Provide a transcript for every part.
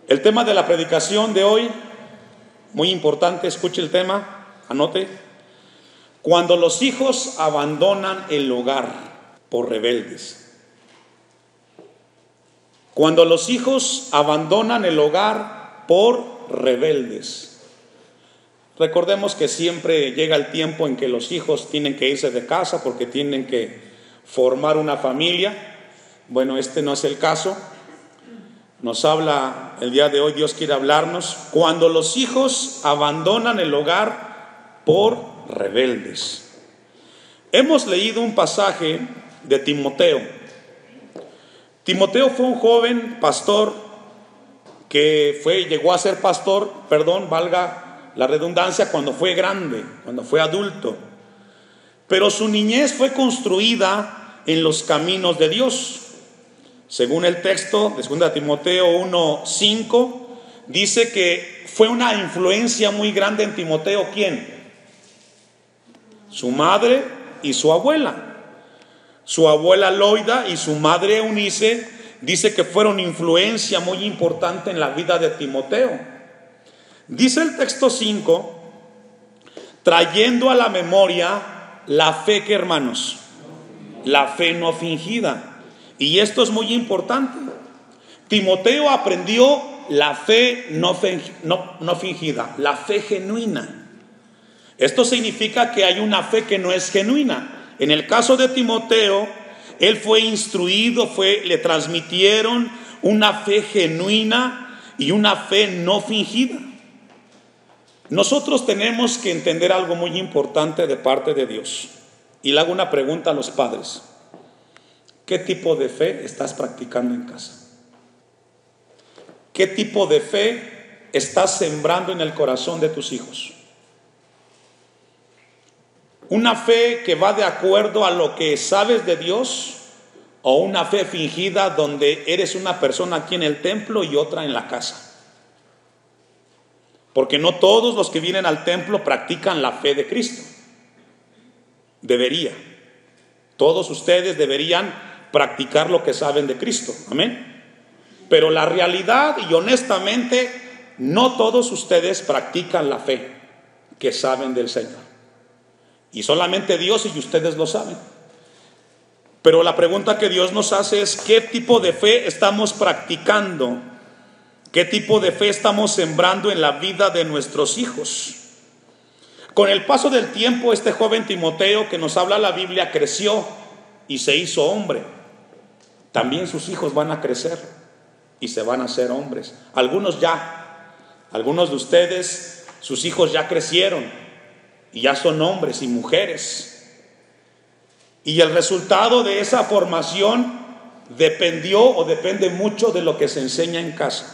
El tema de la predicación de hoy, muy importante, escuche el tema, anote. Cuando los hijos abandonan el hogar por rebeldes. Cuando los hijos abandonan el hogar por rebeldes. Recordemos que siempre llega el tiempo en que los hijos tienen que irse de casa porque tienen que formar una familia. Bueno, este no es el caso. Nos habla el día de hoy, Dios quiere hablarnos. Cuando los hijos abandonan el hogar por rebeldes. Hemos leído un pasaje de Timoteo. Timoteo fue un joven pastor que llegó a ser pastor, valga la redundancia, cuando fue grande, cuando fue adulto. Pero su niñez fue construida en los caminos de Dios. Según el texto de 2 Timoteo 1:5, dice que fue una influencia muy grande en Timoteo. ¿Quién? Su madre y su abuela. Su abuela Loida y su madre Eunice dice que fueron influencia muy importante en la vida de Timoteo. Dice el texto 5, trayendo a la memoria la fe que, hermanos, la fe no fingida. Y esto es muy importante. Timoteo aprendió la fe no fingida, la fe genuina. Esto significa que hay una fe que no es genuina. En el caso de Timoteo, él fue instruido, le transmitieron una fe genuina y una fe no fingida. Nosotros tenemos que entender algo muy importante de parte de Dios. Y le hago una pregunta a los padres. ¿Qué tipo de fe estás practicando en casa? ¿Qué tipo de fe estás sembrando en el corazón de tus hijos? ¿Una fe que va de acuerdo a lo que sabes de Dios? ¿O una fe fingida donde eres una persona aquí en el templo y otra en la casa? Porque no todos los que vienen al templo practican la fe de Cristo. Debería. Todos ustedes deberían practicar lo que saben de Cristo, amén. Pero la realidad, y honestamente, no todos ustedes practican la fe que saben del Señor. Y solamente Dios y ustedes lo saben. Pero la pregunta que Dios nos hace es: ¿qué tipo de fe estamos practicando? ¿Qué tipo de fe estamos sembrando en la vida de nuestros hijos? Con el paso del tiempo, este joven Timoteo que nos habla la Biblia creció y se hizo hombre. También sus hijos van a crecer y se van a hacer hombres. Algunos de ustedes, sus hijos ya crecieron y ya son hombres y mujeres. Y el resultado de esa formación depende mucho de lo que se enseña en casa.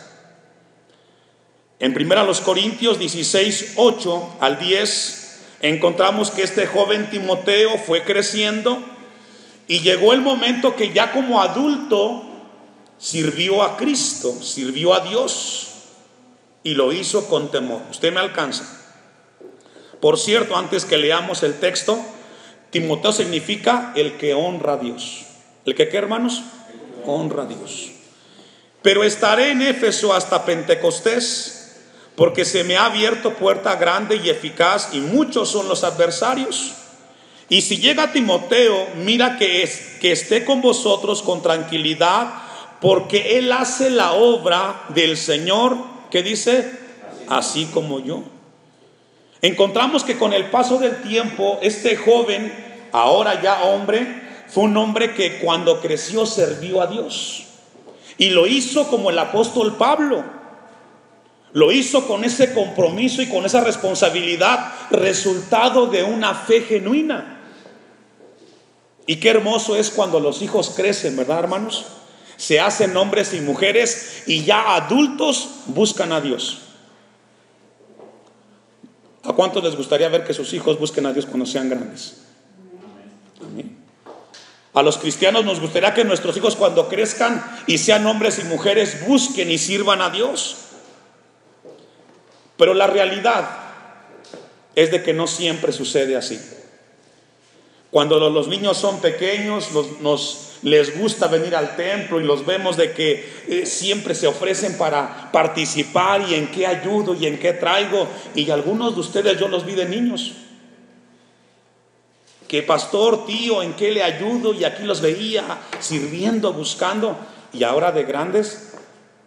En 1 Corintios 16, 8 al 10, encontramos que este joven Timoteo fue creciendo. Y llegó el momento que ya como adulto sirvió a Cristo, sirvió a Dios y lo hizo con temor. Usted me alcanza. Por cierto, antes que leamos el texto, Timoteo significa el que honra a Dios. ¿El que qué, hermanos? Honra a Dios. Pero estaré en Éfeso hasta Pentecostés, porque se me ha abierto puerta grande y eficaz y muchos son los adversarios. Y si llega Timoteo, mira que esté con vosotros con tranquilidad, porque él hace la obra del Señor, que dice, así como yo. Encontramos que con el paso del tiempo, este joven, ahora ya hombre, fue un hombre que cuando creció sirvió a Dios. Y lo hizo como el apóstol Pablo. Lo hizo con ese compromiso y con esa responsabilidad, resultado de una fe genuina. Y qué hermoso es cuando los hijos crecen, ¿verdad, hermanos? Se hacen hombres y mujeres y ya adultos buscan a Dios. ¿A cuántos les gustaría ver que sus hijos busquen a Dios cuando sean grandes? Amén. A los cristianos nos gustaría que nuestros hijos, cuando crezcan y sean hombres y mujeres, busquen y sirvan a Dios. Pero la realidad es de que no siempre sucede así. Cuando los niños son pequeños, les gusta venir al templo y los vemos de que siempre se ofrecen para participar y en qué ayudo y en qué traigo. Y algunos de ustedes yo los vi de niños, que pastor, tío, en qué le ayudo, y aquí los veía sirviendo, buscando, y ahora de grandes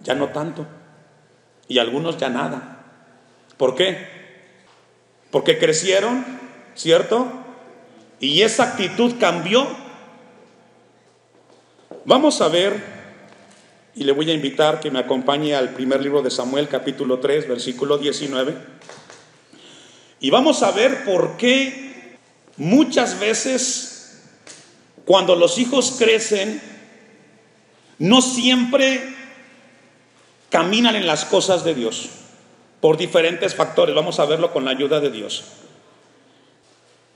ya no tanto, y algunos ya nada. ¿Por qué? Porque crecieron, ¿cierto? Y esa actitud cambió. Vamos a ver, y le voy a invitar que me acompañe al primer libro de Samuel, capítulo 3, versículo 19. Y vamos a ver por qué muchas veces cuando los hijos crecen, no siempre caminan en las cosas de Dios, por diferentes factores. Vamos a verlo con la ayuda de Dios.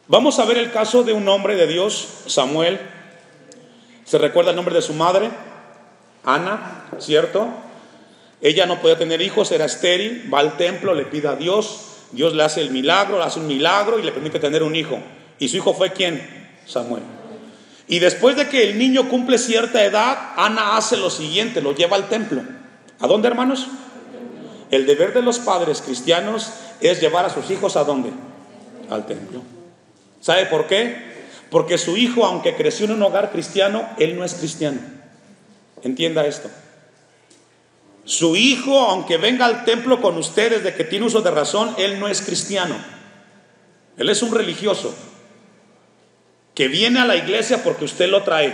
Vamos a ver el caso de un hombre de Dios, Samuel. ¿Se recuerda el nombre de su madre? Ana, ¿cierto? Ella no podía tener hijos, era estéril, va al templo, le pide a Dios, Dios le hace el milagro, le hace un milagro y le permite tener un hijo. ¿Y su hijo fue quién? Samuel. Y después de que el niño cumple cierta edad, Ana hace lo siguiente, lo lleva al templo. ¿A dónde, hermanos? El deber de los padres cristianos es llevar a sus hijos ¿a dónde? Al templo. ¿Sabe por qué? Porque su hijo, aunque creció en un hogar cristiano, él no es cristiano. Entienda esto. Su hijo, aunque venga al templo con ustedes de que tiene uso de razón, él no es cristiano. Él es un religioso que viene a la iglesia porque usted lo trae,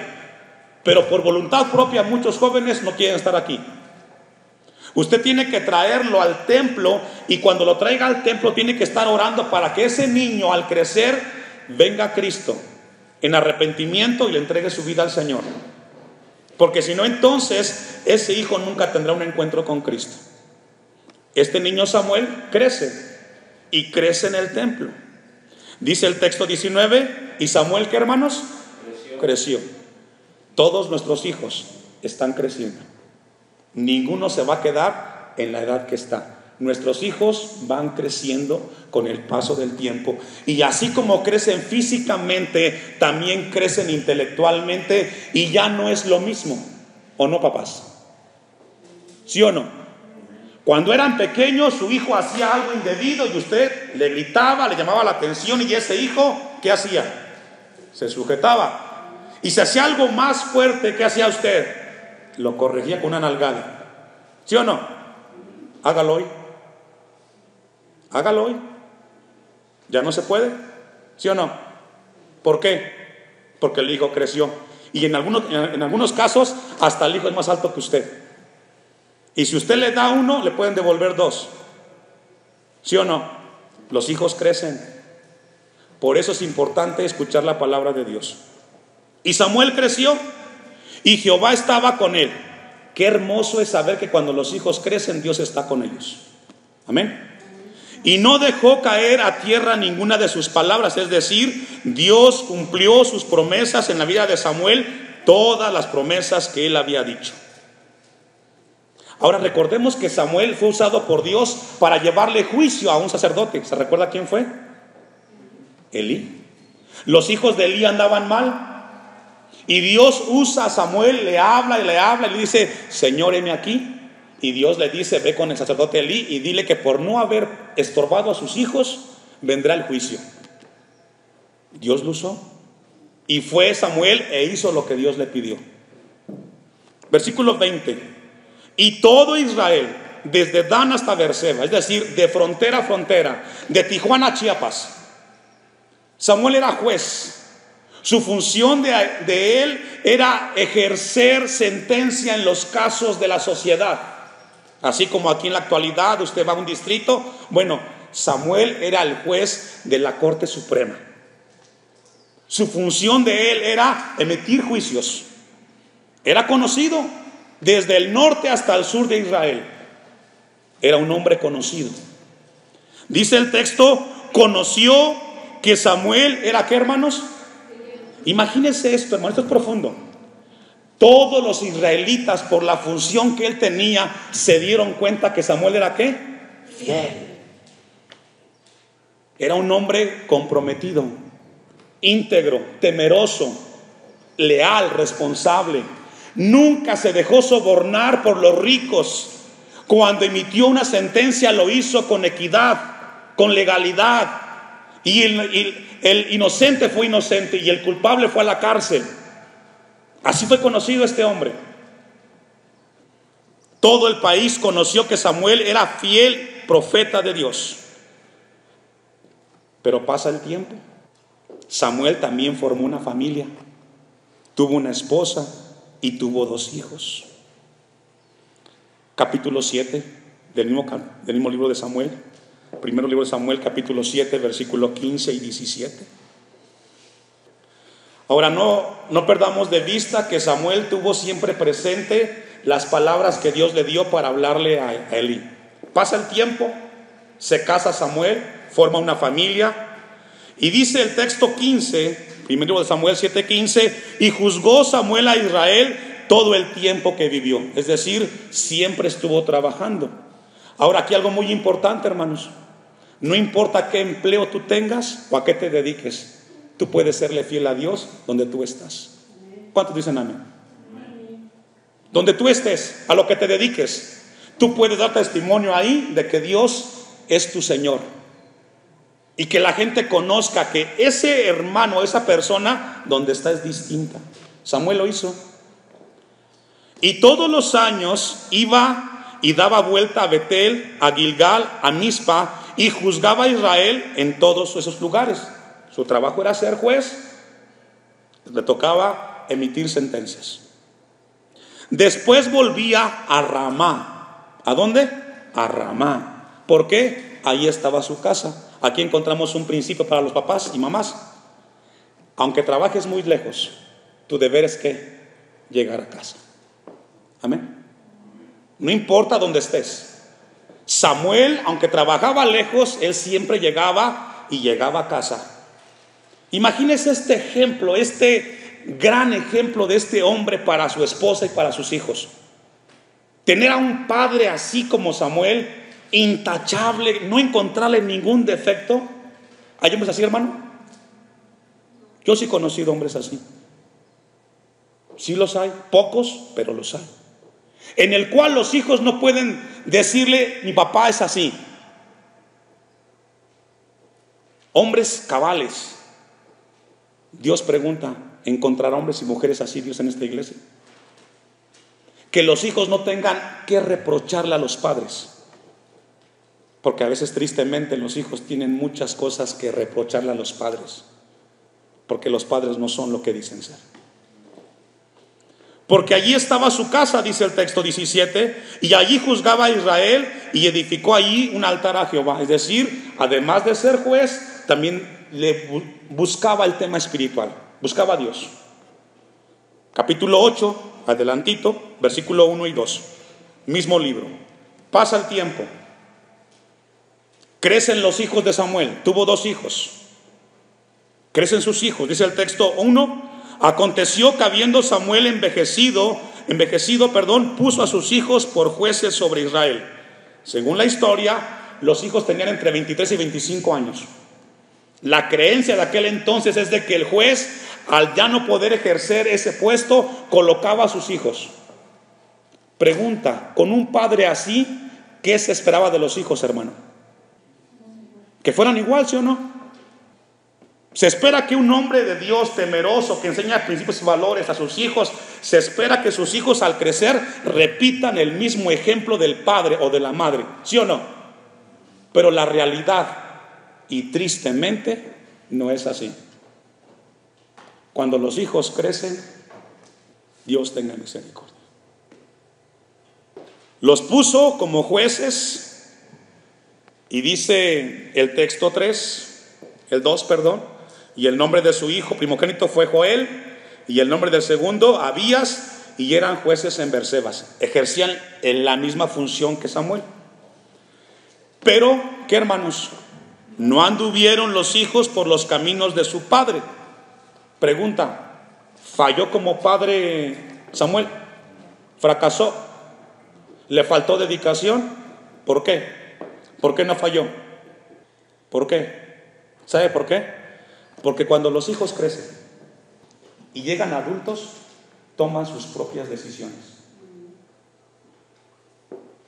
pero por voluntad propia muchos jóvenes no quieren estar aquí. Usted tiene que traerlo al templo, y cuando lo traiga al templo tiene que estar orando para que ese niño al crecer venga a Cristo en arrepentimiento y le entregue su vida al Señor. Porque si no, entonces ese hijo nunca tendrá un encuentro con Cristo. Este niño Samuel crece y crece en el templo. Dice el texto 19, y Samuel, ¿qué, hermanos? Creció. Todos nuestros hijos están creciendo. Ninguno se va a quedar en la edad que está. Nuestros hijos van creciendo con el paso del tiempo. Y así como crecen físicamente, también crecen intelectualmente, y ya no es lo mismo. ¿O no, papás? ¿Sí o no? Cuando eran pequeños, su hijo hacía algo indebido y usted le gritaba, le llamaba la atención, y ese hijo, ¿qué hacía? Se sujetaba. Y si hacía algo más fuerte, ¿qué hacía usted? Lo corregía con una nalgada. ¿Sí o no? Hágalo hoy. Hágalo hoy. ¿Ya no se puede? ¿Sí o no? ¿Por qué? Porque el hijo creció. Y en algunos casos, hasta el hijo es más alto que usted. Y si usted le da uno, le pueden devolver dos. ¿Sí o no? Los hijos crecen. Por eso es importante escuchar la palabra de Dios. Y Samuel creció y Jehová estaba con él. Qué hermoso es saber que cuando los hijos crecen, Dios está con ellos. Amén. Y no dejó caer a tierra ninguna de sus palabras. Es decir, Dios cumplió sus promesas en la vida de Samuel, todas las promesas que él había dicho. Ahora recordemos que Samuel fue usado por Dios para llevarle juicio a un sacerdote. ¿Se recuerda quién fue? Elí. Los hijos de Elí andaban mal, y Dios usa a Samuel, le habla y le dice: Señor, heme aquí. Y Dios le dice: ve con el sacerdote Elí y dile que por no haber estorbado a sus hijos vendrá el juicio. Dios lo usó, y fue Samuel e hizo lo que Dios le pidió. Versículo 20. Y todo Israel, desde Dan hasta Beerseba, es decir, de frontera a frontera, de Tijuana a Chiapas, Samuel era juez. Su función de él era ejercer sentencia en los casos de la sociedad. Así como aquí en la actualidad usted va a un distrito, bueno, Samuel era el juez de la Corte Suprema. Su función de él era emitir juicios. Era conocido desde el norte hasta el sur de Israel. Era un hombre conocido. Dice el texto, conoció que Samuel era, ¿qué, hermanos? Imagínense esto, hermano, esto es profundo. Todos los israelitas, por la función que él tenía, se dieron cuenta que Samuel era, ¿qué? Fiel. Era un hombre comprometido. íntegro, temeroso, leal, responsable. Nunca se dejó sobornar por los ricos. Cuando emitió una sentencia lo hizo con equidad, con legalidad. Y el inocente fue inocente y el culpable fue a la cárcel. Así fue conocido este hombre. Todo el país conoció que Samuel era fiel profeta de Dios. Pero pasa el tiempo. Samuel también formó una familia. Tuvo una esposa y tuvo 2 hijos. Capítulo 7 del mismo libro de Samuel. Primero libro de Samuel, capítulo 7, versículos 15 y 17. Ahora no perdamos de vista que Samuel tuvo siempre presente las palabras que Dios le dio para hablarle a Elí. Pasa el tiempo, se casa Samuel, forma una familia, y dice el texto 15, primero de Samuel 7:15, y juzgó Samuel a Israel todo el tiempo que vivió. Es decir, siempre estuvo trabajando. Ahora aquí algo muy importante, hermanos. No importa qué empleo tú tengas o a qué te dediques, tú puedes serle fiel a Dios donde tú estás. ¿Cuántos dicen amén? Donde tú estés, a lo que te dediques, tú puedes dar testimonio ahí de que Dios es tu Señor. Y que la gente conozca que ese hermano, esa persona, donde está es distinta. Samuel lo hizo. Y todos los años iba y daba vuelta a Betel, a Gilgal, a Mizpa, y juzgaba a Israel en todos esos lugares. Su trabajo era ser juez. Le tocaba emitir sentencias. Después volvía a Ramá. ¿A dónde? A Ramá. ¿Por qué? Ahí estaba su casa. Aquí encontramos un principio para los papás y mamás. Aunque trabajes muy lejos, tu deber es que llegar a casa. Amén. No importa dónde estés. Samuel, aunque trabajaba lejos, él siempre llegaba y llegaba a casa. Imagínese este ejemplo, este gran ejemplo de este hombre para su esposa y para sus hijos. Tener a un padre así como Samuel, intachable, no encontrarle ningún defecto. ¿Hay hombres así, hermano? Yo sí he conocido hombres así. Sí los hay, pocos, pero los hay. En el cual los hijos no pueden decirle, mi papá es así. Hombres cabales. Dios pregunta, ¿encontrará hombres y mujeres así Dios en esta iglesia? Que los hijos no tengan que reprocharle a los padres. Porque a veces tristemente los hijos tienen muchas cosas que reprocharle a los padres. Porque los padres no son lo que dicen ser. Porque allí estaba su casa, dice el texto 17, y allí juzgaba a Israel y edificó allí un altar a Jehová. Es decir, además de ser juez, también le buscaba el tema espiritual, buscaba a Dios. Capítulo 8, adelantito, versículo 1 y 2, mismo libro. Pasa el tiempo, crecen los hijos de Samuel, tuvo 2 hijos, crecen sus hijos, dice el texto 1. Aconteció que habiendo Samuel envejecido, puso a sus hijos por jueces sobre Israel. Según la historia, los hijos tenían entre 23 y 25 años. La creencia de aquel entonces es de que el juez, al ya no poder ejercer ese puesto, colocaba a sus hijos. Pregunta, con un padre así, ¿qué se esperaba de los hijos, hermano? ¿Que fueran igual, sí o no? Se espera que un hombre de Dios temeroso, que enseña principios y valores a sus hijos, se espera que sus hijos al crecer repitan el mismo ejemplo del padre o de la madre, ¿sí o no? Pero la realidad, y tristemente, no es así. Cuando los hijos crecen, Dios tenga misericordia. Los puso como jueces, y dice el texto 2, y el nombre de su hijo primogénito fue Joel, y el nombre del segundo Abías, y eran jueces en Bersebas. Ejercían en la misma función que Samuel. Pero, ¿qué, hermanos? No anduvieron los hijos por los caminos de su padre. Pregunta, ¿falló como padre Samuel? ¿Fracasó? ¿Le faltó dedicación? ¿Por qué? ¿Por qué no falló? ¿Por qué? ¿Sabe por qué? Porque cuando los hijos crecen y llegan adultos, toman sus propias decisiones.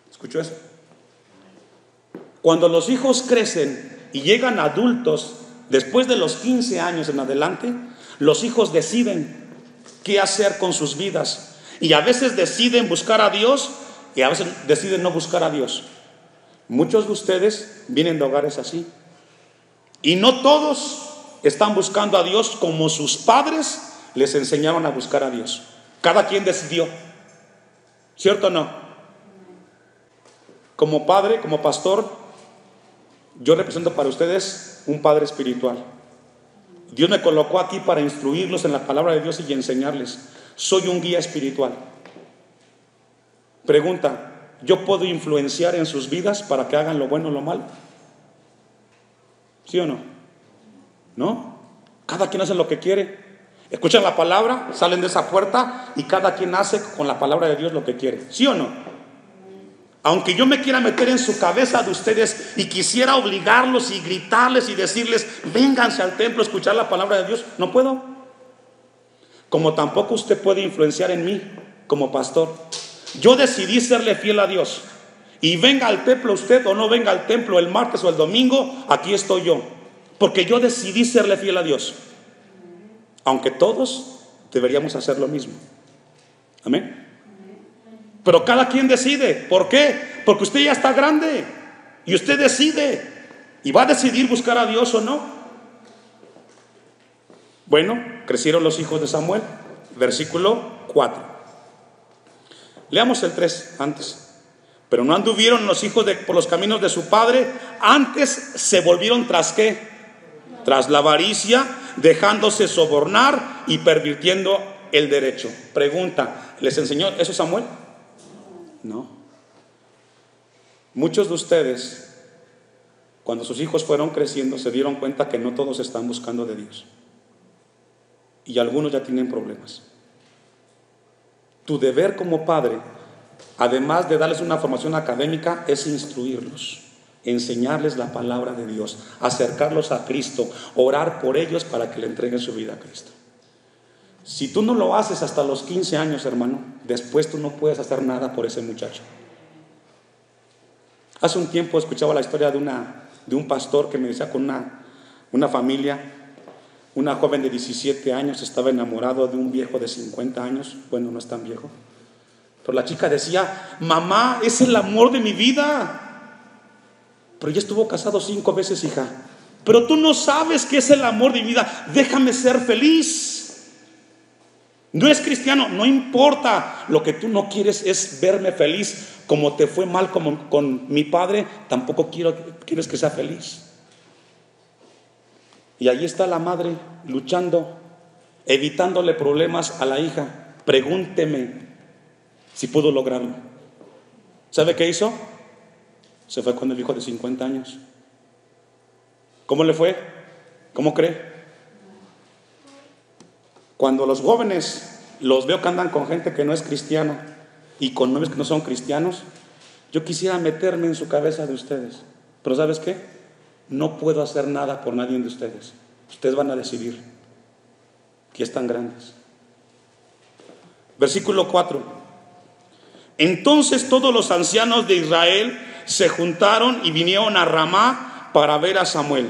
¿Escuchó eso? Cuando los hijos crecen y llegan adultos, después de los 15 años en adelante, los hijos deciden qué hacer con sus vidas. Y a veces deciden buscar a Dios y a veces deciden no buscar a Dios. Muchos de ustedes vienen de hogares así. Y no todos están buscando a Dios como sus padres les enseñaron a buscar a Dios. Cada quien decidió. ¿Cierto o no? Como padre, como pastor, yo represento para ustedes un padre espiritual. Dios me colocó aquí para instruirlos en la palabra de Dios y enseñarles. Soy un guía espiritual. Pregunta: ¿yo puedo influenciar en sus vidas para que hagan lo bueno o lo malo? ¿Sí o no? ¿No? Cada quien hace lo que quiere. Escuchan la palabra, salen de esa puerta y cada quien hace con la palabra de Dios lo que quiere. ¿Sí o no? Aunque yo me quiera meter en su cabeza de ustedes y quisiera obligarlos y gritarles y decirles: vénganse al templo a escuchar la palabra de Dios, no puedo. Como tampoco usted puede influenciar en mí como pastor. Yo decidí serle fiel a Dios. Y venga al templo usted o no venga al templo el martes o el domingo, aquí estoy yo. Porque yo decidí serle fiel a Dios. Aunque todos deberíamos hacer lo mismo. Amén. Pero cada quien decide. ¿Por qué? Porque usted ya está grande y usted decide. Y va a decidir buscar a Dios o no. Bueno, crecieron los hijos de Samuel. Versículo 4. Leamos el 3 antes. Pero no anduvieron los hijos por los caminos de su padre, antes se volvieron tras ¿qué? Tras la avaricia, dejándose sobornar y pervirtiendo el derecho. Pregunta: ¿les enseñó eso Samuel? No. Muchos de ustedes, cuando sus hijos fueron creciendo, se dieron cuenta que no todos están buscando de Dios. Y algunos ya tienen problemas. Tu deber como padre, además de darles una formación académica, es instruirlos, enseñarles la palabra de Dios, acercarlos a Cristo, orar por ellos para que le entreguen su vida a Cristo. Si tú no lo haces hasta los 15 años, hermano, después tú no puedes hacer nada por ese muchacho. Hace un tiempo escuchaba la historia de un pastor que me decía con una familia. Una joven de 17 años estaba enamorado de un viejo de 50 años. Bueno, no es tan viejo. Pero la chica decía: mamá, es el amor de mi vida. Pero ya estuvo casado 5 veces, hija. Pero tú no sabes qué es el amor de mi vida. Déjame ser feliz. No es cristiano, no importa. Lo que tú no quieres es verme feliz. Como te fue mal con mi padre, tampoco quieres que sea feliz. Y ahí está la madre luchando, evitándole problemas a la hija. Pregúnteme si pudo lograrlo. ¿Sabe qué hizo? Se fue con el hijo de 50 años. ¿Cómo le fue? ¿Cómo cree? Cuando los jóvenes los veo que andan con gente que no es cristiana y con novios que no son cristianos, yo quisiera meterme en su cabeza de ustedes. Pero ¿sabes qué? No puedo hacer nada por nadie de ustedes. Ustedes van a decidir. Que están grandes. Versículo 4. Entonces todos los ancianos de Israel se juntaron y vinieron a Ramá para ver a Samuel.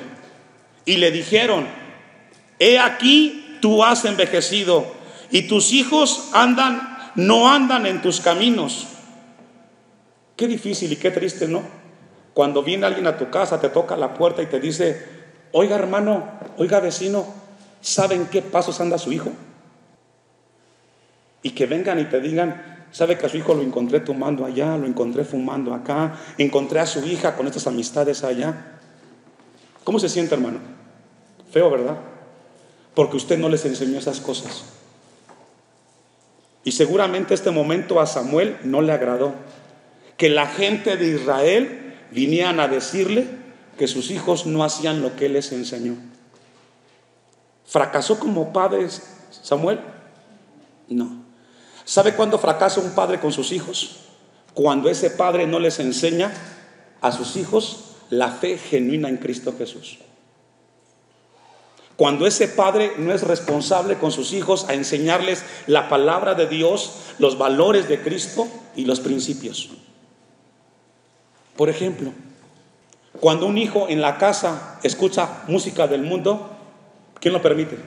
Y le dijeron: he aquí tú has envejecido y tus hijos no andan en tus caminos. Qué difícil y qué triste, ¿no? Cuando viene alguien a tu casa, te toca la puerta y te dice: oiga hermano, oiga vecino, ¿saben qué pasos anda su hijo? Y que vengan y te digan: ¿sabe que a su hijo lo encontré tomando allá, lo encontré fumando acá, encontré a su hija con estas amistades allá? ¿Cómo se siente, hermano? Feo, ¿verdad? Porque usted no les enseñó esas cosas. Y seguramente este momento a Samuel no le agradó. Que la gente de Israel vinieran a decirle que sus hijos no hacían lo que él les enseñó. ¿Fracasó como padre Samuel? No. ¿Sabe cuándo fracasa un padre con sus hijos? Cuando ese padre no les enseña a sus hijos la fe genuina en Cristo Jesús. Cuando ese padre no es responsable con sus hijos a enseñarles la palabra de Dios, los valores de Cristo y los principios. Por ejemplo, cuando un hijo en la casa escucha música del mundo, ¿quién lo permite?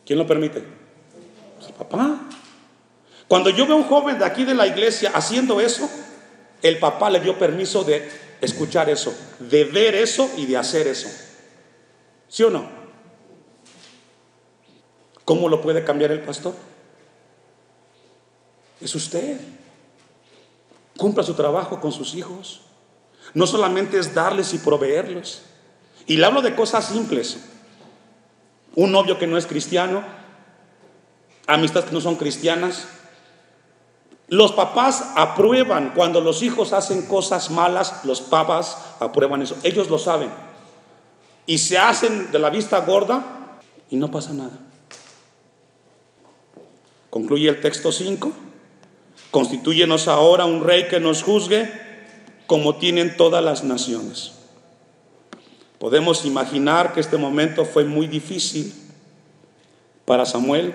¿Quién lo permite? Pues el papá. Cuando yo veo a un joven de aquí de la iglesia haciendo eso, el papá le dio permiso de escuchar eso, de ver eso y de hacer eso. ¿Sí o no? ¿Cómo lo puede cambiar el pastor? Es usted. Cumpla su trabajo con sus hijos. No solamente es darles y proveerlos. Y le hablo de cosas simples. Un novio que no es cristiano, amistades que no son cristianas. Los papás aprueban cuando los hijos hacen cosas malas. Los papás aprueban eso. Ellos lo saben. Y se hacen de la vista gorda y no pasa nada. Concluye el texto 5. Constitúyenos ahora un rey que nos juzgue como tienen todas las naciones. Podemos imaginar que este momento fue muy difícil para Samuel,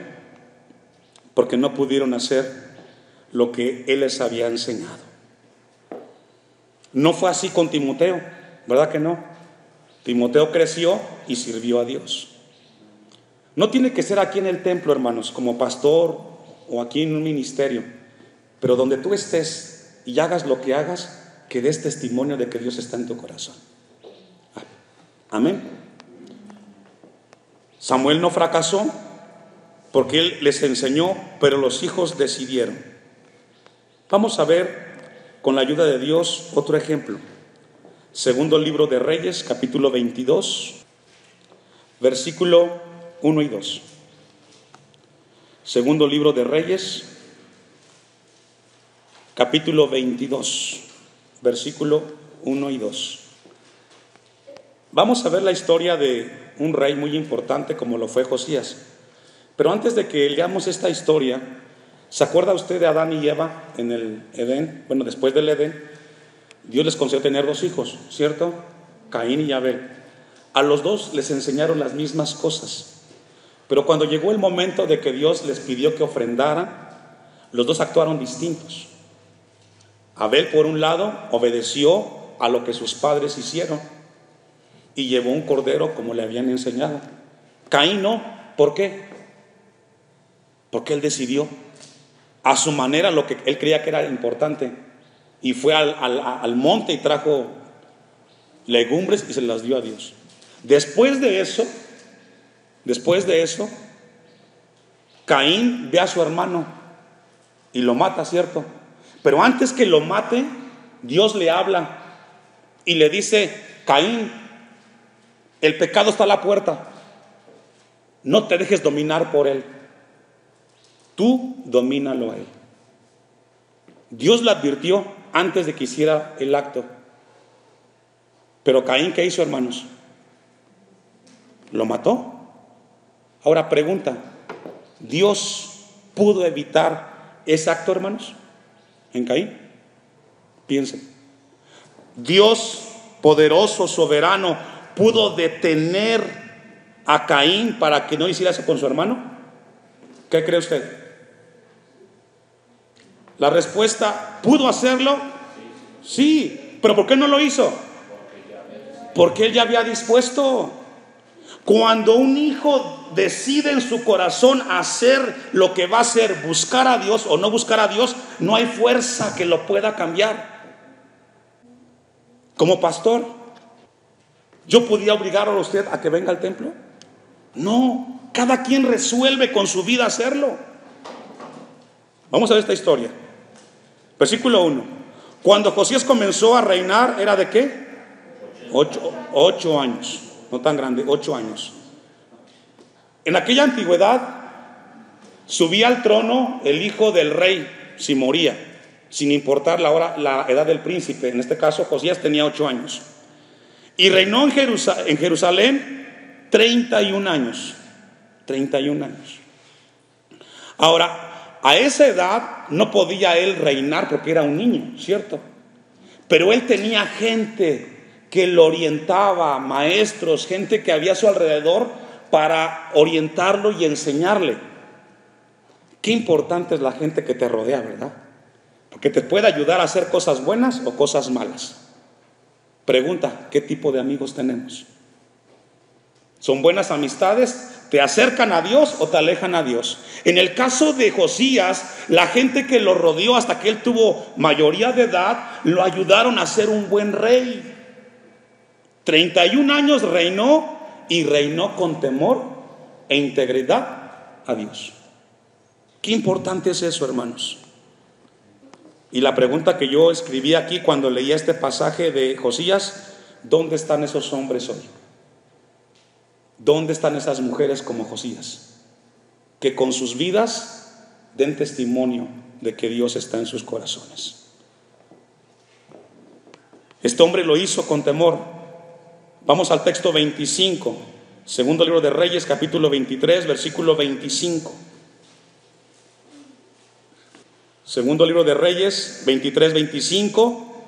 porque no pudieron hacer lo que él les había enseñado. No fue así con Timoteo, ¿verdad que no? Timoteo creció y sirvió a Dios. No tiene que ser aquí en el templo, hermanos, como pastor o aquí en un ministerio, pero donde tú estés y hagas lo que hagas, que des testimonio de que Dios está en tu corazón. Amén. Samuel no fracasó porque él les enseñó, pero los hijos decidieron. Vamos a ver con la ayuda de Dios otro ejemplo. Segundo libro de Reyes, capítulo 22, versículo 1 y 2. Segundo libro de Reyes, capítulo 22, versículo 1 y 2. Vamos a ver la historia de un rey muy importante como lo fue Josías. Pero antes de que leamos esta historia, ¿se acuerda usted de Adán y Eva en el Edén? Bueno, después del Edén, Dios les concedió tener 2 hijos, ¿cierto? Caín y Abel. A los 2 les enseñaron las mismas cosas. Pero cuando llegó el momento de que Dios les pidió que ofrendaran, los 2 actuaron distintos. Abel, por un lado, obedeció a lo que sus padres hicieron y llevó un cordero como le habían enseñado. Caín no. ¿Por qué? Porque él decidió a su manera lo que él creía que era importante. Y fue al monte y trajo legumbres y se las dio a Dios. Después de eso, Caín ve a su hermano y lo mata, ¿cierto? Pero antes que lo mate, Dios le habla y le dice: Caín, el pecado está a la puerta. No te dejes dominar por él. Tú domínalo a él. Dios le advirtió antes de que hiciera el acto. Pero Caín, ¿qué hizo, hermanos? Lo mató. Ahora pregunta: ¿Dios pudo evitar ese acto, hermanos? En Caín. Piensen. Dios poderoso, soberano, ¿pudo detener a Caín para que no hiciera eso con su hermano? ¿Qué cree usted? La respuesta: ¿pudo hacerlo? Sí, pero ¿por qué no lo hizo? Porque él ya había dispuesto. Cuando un hijo decide en su corazón hacer lo que va a hacer, buscar a Dios o no buscar a Dios, no hay fuerza que lo pueda cambiar. Como pastor, ¿yo podía obligar a usted a que venga al templo? No, cada quien resuelve con su vida hacerlo. Vamos a ver esta historia. Versículo 1. Cuando Josías comenzó a reinar, ¿era de qué? 8 años. No tan grande, 8 años. En aquella antigüedad subía al trono el hijo del rey si moría, sin importar la edad del príncipe. En este caso Josías tenía 8 años. Y reinó en Jerusalén 31 años. 31 años. Ahora, a esa edad no podía él reinar porque era un niño, ¿cierto? Pero él tenía gente que lo orientaba, maestros, gente que había a su alrededor para orientarlo y enseñarle. Qué importante es la gente que te rodea, ¿verdad? Porque te puede ayudar a hacer cosas buenas o cosas malas. Pregunta, ¿qué tipo de amigos tenemos? ¿Son buenas amistades? ¿Te acercan a Dios o te alejan a Dios? En el caso de Josías, la gente que lo rodeó hasta que él tuvo mayoría de edad, lo ayudaron a ser un buen rey. 31 años reinó, y reinó con temor e integridad a Dios. Qué importante es eso, hermanos. Y la pregunta que yo escribí aquí cuando leía este pasaje de Josías: ¿dónde están esos hombres hoy? ¿Dónde están esas mujeres como Josías, que con sus vidas den testimonio de que Dios está en sus corazones? Este hombre lo hizo con temor. Vamos al texto 25, segundo libro de Reyes, capítulo 23, versículo 25. Segundo libro de Reyes, 23, 25.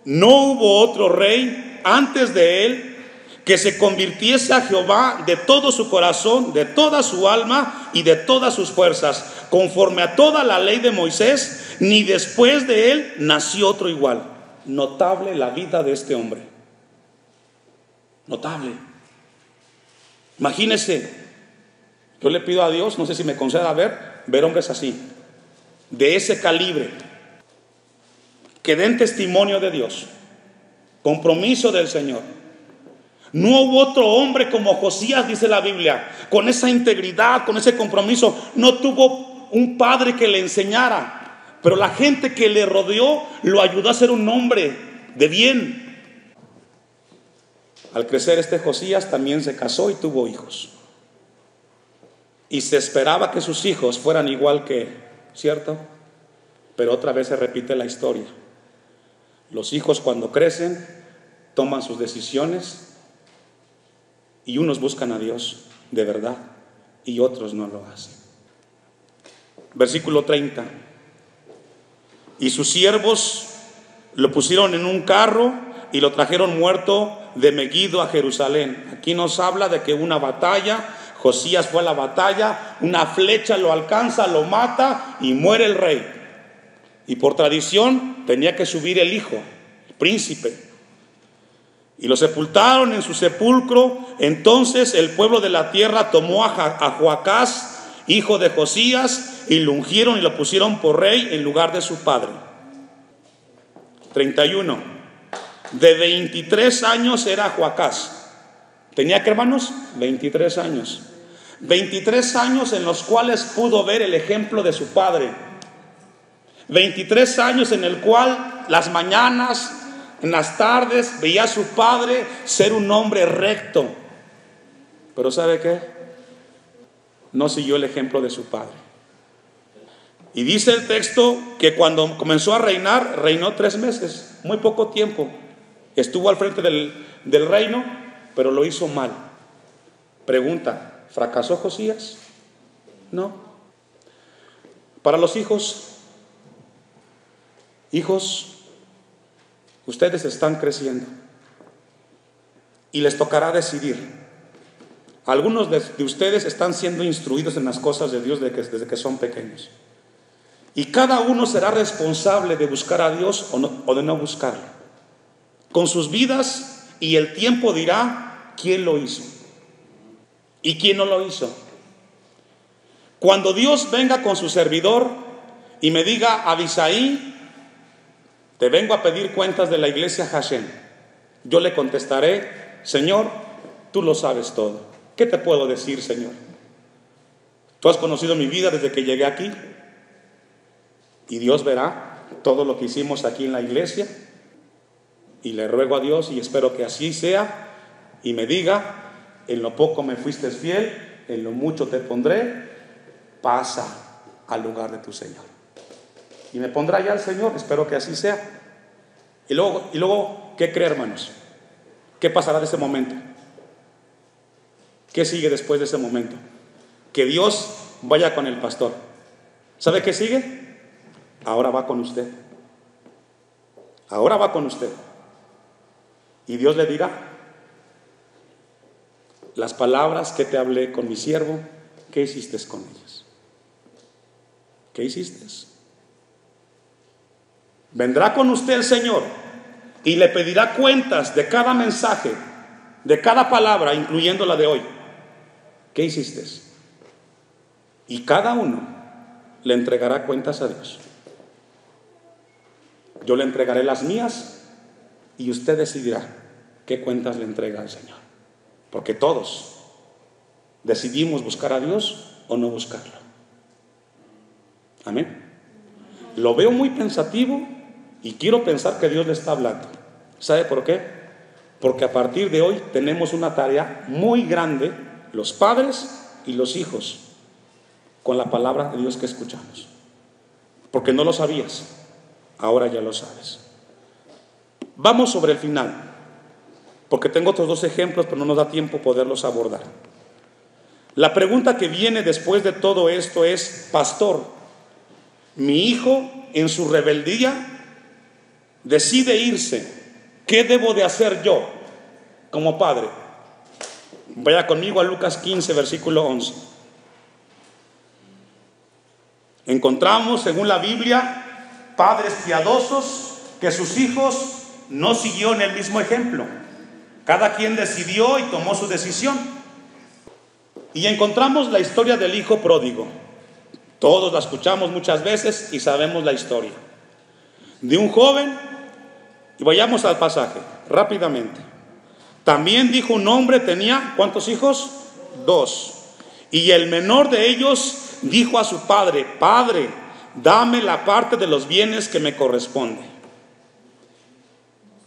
No hubo otro rey antes de él que se convirtiese a Jehová de todo su corazón, de toda su alma y de todas sus fuerzas, conforme a toda la ley de Moisés, ni después de él nació otro igual. Notable la vida de este hombre. Notable. Imagínese, yo le pido a Dios, no sé si me conceda ver hombres así, de ese calibre, que den testimonio de Dios, compromiso del Señor. No hubo otro hombre como Josías, dice la Biblia, con esa integridad, con ese compromiso. No tuvo un padre que le enseñara, pero la gente que le rodeó lo ayudó a ser un hombre de bien. Al crecer este Josías también se casó y tuvo hijos, y se esperaba que sus hijos fueran igual que él, ¿cierto? Pero otra vez se repite la historia. Los hijos, cuando crecen, toman sus decisiones, y unos buscan a Dios de verdad y otros no lo hacen. Versículo 30. Y sus siervos lo pusieron en un carro y lo trajeron muerto de Megiddo a Jerusalén. Aquí nos habla de que una batalla, Josías fue a la batalla, una flecha lo alcanza, lo mata y muere el rey. Y por tradición tenía que subir el hijo, el príncipe. Y lo sepultaron en su sepulcro. Entonces el pueblo de la tierra tomó a Joacás, hijo de Josías, y lo ungieron y lo pusieron por rey en lugar de su padre. 31. De 23 años era Joacás. ¿Tenía qué, hermanos? 23 años. 23 años en los cuales pudo ver el ejemplo de su padre. 23 años en el cual las mañanas, en las tardes, veía a su padre ser un hombre recto. Pero ¿sabe qué? No siguió el ejemplo de su padre. Y dice el texto que cuando comenzó a reinar, reinó 3 meses, muy poco tiempo. Estuvo al frente del reino, pero lo hizo mal. Pregunta, ¿fracasó Josías? No. Para los hijos, ustedes están creciendo y les tocará decidir. Algunos de ustedes están siendo instruidos en las cosas de Dios desde que son pequeños, y cada uno será responsable de buscar a Dios o de no buscarlo con sus vidas, y el tiempo dirá quién lo hizo y quién no lo hizo. Cuando Dios venga con su servidor y me diga: Abisaí, te vengo a pedir cuentas de la iglesia Hashem, yo le contestaré: Señor, tú lo sabes todo. ¿Qué te puedo decir, Señor? Tú has conocido mi vida desde que llegué aquí, y Dios verá todo lo que hicimos aquí en la iglesia, y le ruego a Dios y espero que así sea, y me diga: en lo poco me fuiste fiel, en lo mucho te pondré, pasa al lugar de tu Señor. Y me pondrá ya el Señor, espero que así sea. Y luego, ¿qué cree, hermanos? ¿Qué pasará de ese momento? ¿Qué sigue después de ese momento? Que Dios vaya con el pastor. ¿Sabe qué sigue? Ahora va con usted. Ahora va con usted. Y Dios le dirá: las palabras que te hablé con mi siervo, ¿qué hiciste con ellas? ¿Qué hiciste? Vendrá con usted el Señor y le pedirá cuentas de cada mensaje, de cada palabra, incluyendo la de hoy. ¿Qué hiciste? Y cada uno le entregará cuentas a Dios. Yo le entregaré las mías y usted decidirá qué cuentas le entrega al Señor. Porque todos decidimos buscar a Dios o no buscarlo. Amén. Lo veo muy pensativo y quiero pensar que Dios le está hablando. ¿Sabe por qué? Porque a partir de hoy tenemos una tarea muy grande, los padres y los hijos, con la palabra de Dios que escuchamos. Porque no lo sabías, ahora ya lo sabes. Vamos sobre el final, porque tengo otros dos ejemplos, pero no nos da tiempo poderlos abordar. La pregunta que viene después de todo esto es: pastor, mi hijo en su rebeldía decide irse. ¿Qué debo de hacer yo como padre? Vaya conmigo a Lucas 15, versículo 11. Encontramos, según la Biblia, padres piadosos que sus hijos no siguieron el mismo ejemplo. Cada quien decidió y tomó su decisión. Y encontramos la historia del hijo pródigo. Todos la escuchamos muchas veces y sabemos la historia de un joven. Y vayamos al pasaje rápidamente. También dijo un hombre, tenía ¿cuántos hijos? 2. Y el menor de ellos dijo a su padre: Padre, dame la parte de los bienes que me corresponde.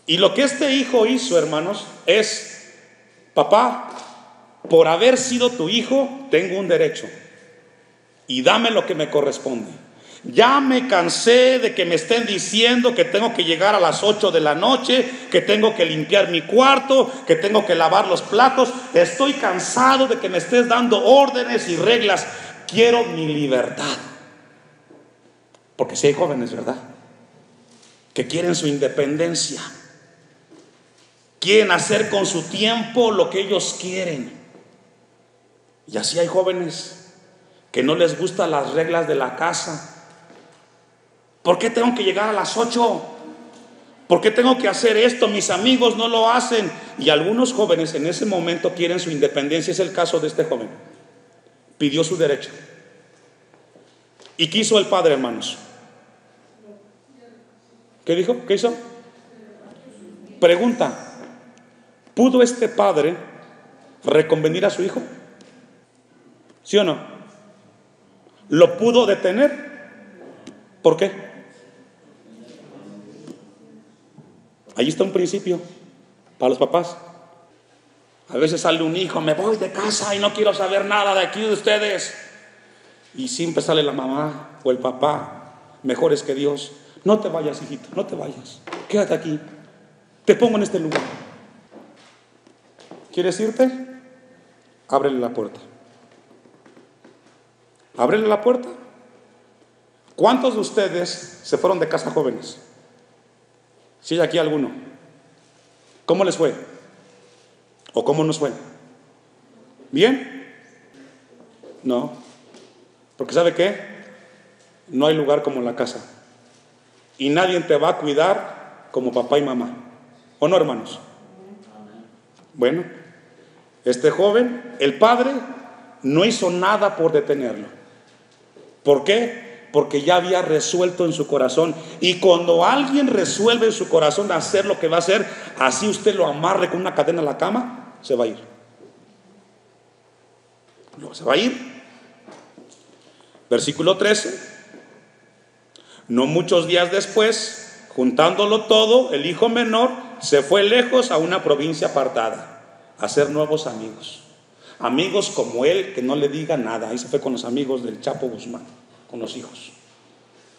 Y lo que este hijo hizo, hermanos, es: papá, por haber sido tu hijo, tengo un derecho, y dame lo que me corresponde. Ya me cansé de que me estén diciendo que tengo que llegar a las 8 de la noche, que tengo que limpiar mi cuarto, que tengo que lavar los platos. Estoy cansado de que me estés dando órdenes y reglas. Quiero mi libertad. Porque si hay jóvenes, ¿verdad?, que quieren su independencia, quieren hacer con su tiempo lo que ellos quieren. Y así hay jóvenes que no les gustan las reglas de la casa. ¿Por qué tengo que llegar a las 8? ¿Por qué tengo que hacer esto? Mis amigos no lo hacen. Y algunos jóvenes en ese momento quieren su independencia. Es el caso de este joven. Pidió su derecho. ¿Y qué hizo el padre, hermanos? ¿Qué dijo? ¿Qué hizo? Pregunta: ¿pudo este padre reconvenir a su hijo? ¿Sí o no? ¿Lo pudo detener? ¿Por qué? Ahí está un principio para los papás. A veces sale un hijo: me voy de casa y no quiero saber nada de aquí de ustedes. Y siempre sale la mamá o el papá, mejores que Dios: no te vayas, hijito, no te vayas, quédate aquí, te pongo en este lugar. ¿Quieres irte? Ábrele la puerta. Ábrele la puerta. ¿Cuántos de ustedes se fueron de casa jóvenes? Si hay aquí alguno, ¿cómo les fue? ¿O cómo nos fue? ¿Bien? No. Porque ¿sabe qué? No hay lugar como la casa. Y nadie te va a cuidar como papá y mamá. ¿O no, hermanos? Bueno, este joven, el padre no hizo nada por detenerlo. ¿Por qué? Porque ya había resuelto en su corazón. Y cuando alguien resuelve en su corazón hacer lo que va a hacer, así usted lo amarre con una cadena a la cama, se va a ir. No, se va a ir. Versículo 13. No muchos días después, juntándolo todo, el hijo menor se fue lejos a una provincia apartada a hacer nuevos amigos. Amigos como él, que no le diga nada. Ahí se fue con los amigos del Chapo Guzmán, con los hijos.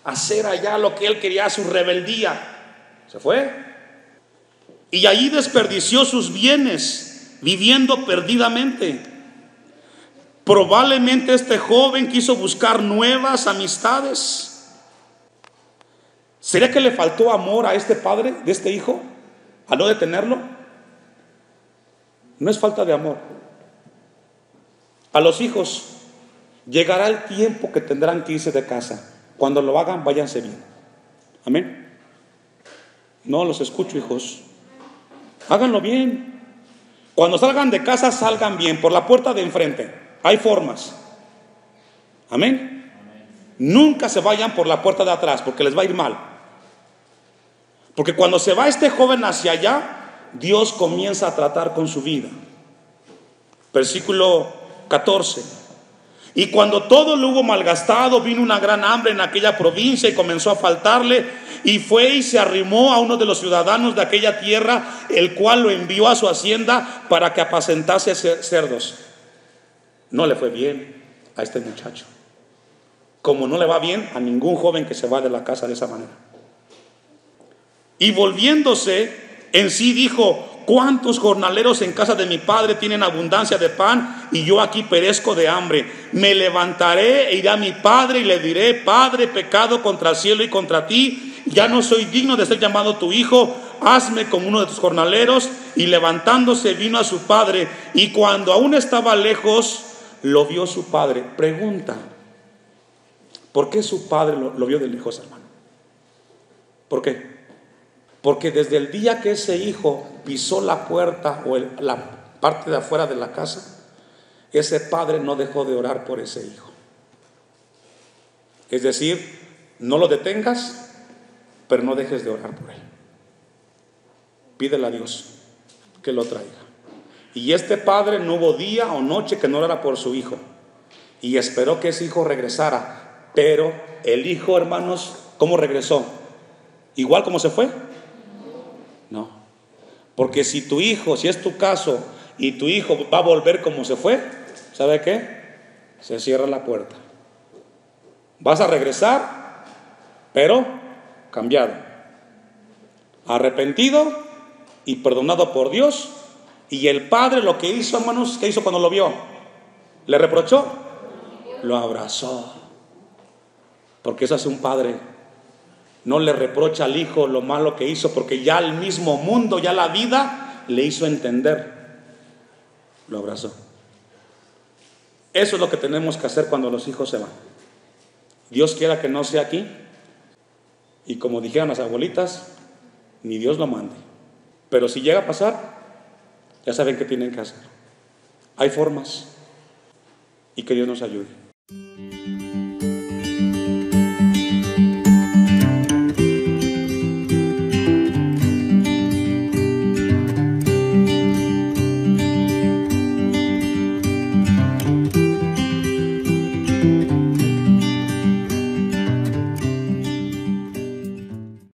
Hacer allá lo que él quería, su rebeldía. Se fue. Y allí desperdició sus bienes, viviendo perdidamente. Probablemente este joven quiso buscar nuevas amistades. ¿Sería que le faltó amor a este padre de este hijo, a no detenerlo? No es falta de amor. A los hijos llegará el tiempo que tendrán que irse de casa. Cuando lo hagan, váyanse bien. Amén. No los escucho, hijos. Háganlo bien. Cuando salgan de casa, salgan bien, por la puerta de enfrente. Hay formas. Amén. Nunca se vayan por la puerta de atrás, porque les va a ir mal. Porque cuando se va este joven hacia allá, Dios comienza a tratar con su vida. Versículo 14. Y cuando todo lo hubo malgastado, vino una gran hambre en aquella provincia y comenzó a faltarle, y fue y se arrimó a uno de los ciudadanos de aquella tierra, el cual lo envió a su hacienda para que apacentase cerdos. No le fue bien a este muchacho, como no le va bien a ningún joven que se va de la casa de esa manera. Y volviéndose en sí dijo: ¿cuántos jornaleros en casa de mi padre tienen abundancia de pan, y yo aquí perezco de hambre? Me levantaré e iré a mi padre y le diré: Padre, he pecado contra el cielo y contra ti, ya no soy digno de ser llamado tu hijo, hazme como uno de tus jornaleros. Y levantándose vino a su padre, y cuando aún estaba lejos, lo vio su padre. Pregunta: ¿por qué su padre lo vio de lejos, hermano? ¿Por qué? Porque desde el día que ese hijo pisó la puerta o la parte de afuera de la casa, ese padre no dejó de orar por ese hijo. Es decir, no lo detengas, pero no dejes de orar por él. Pídele a Dios que lo traiga. Y este padre no hubo día o noche que no orara por su hijo, y esperó que ese hijo regresara. Pero el hijo, hermanos, ¿cómo regresó? ¿Igual como se fue? No. Porque si tu hijo, si es tu caso, y tu hijo va a volver como se fue, ¿sabe qué? Se cierra la puerta. Vas a regresar, pero cambiado, arrepentido y perdonado por Dios. Y el padre lo que hizo, hermanos, ¿qué hizo cuando lo vio? ¿Le reprochó? Lo abrazó. Porque eso hace un padre. No le reprocha al hijo lo malo que hizo, porque ya el mismo mundo, ya la vida le hizo entender. Lo abrazó. Eso es lo que tenemos que hacer cuando los hijos se van. Dios quiera que no sea aquí, y como dijeron las abuelitas, ni Dios lo mande. Pero si llega a pasar, ya saben qué tienen que hacer. Hay formas, y que Dios nos ayude.